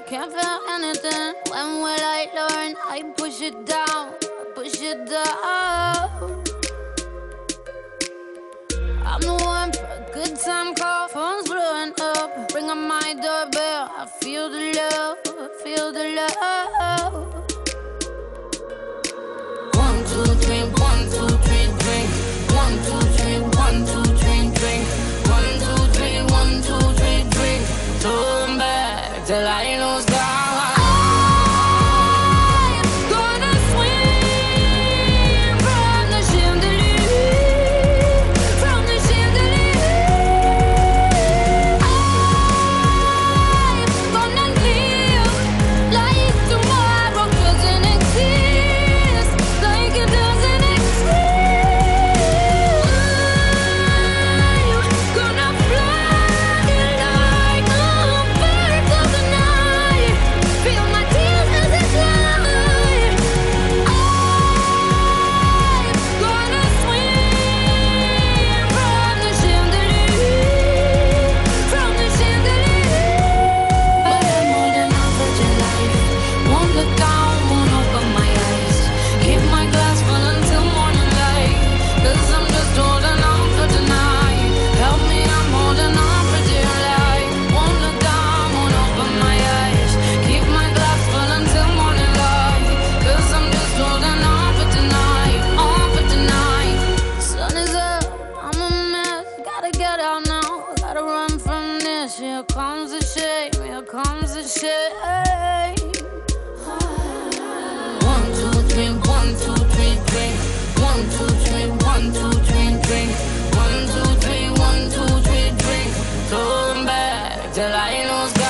Can't feel anything. When will I learn? I push it down, push it down. I'm the one for a good time call. Phone's blowing up. Ring on my doorbell. I feel the love, I feel the love. 1, 2, 3, 1, 2, 3, drink. 1, 2, 3, 1, 2, 3, drink. 1, 2, 3, 1, 2, 3, drink. Turn back till I lose God. Here comes the shame, here comes the shame. 1, 2, 3, 1, 2, 3, drink. 1, 2, 3, 1, 2, 3, drink. 1, 2, 3, 1, 2, 3, drink. Turn back till I lose God.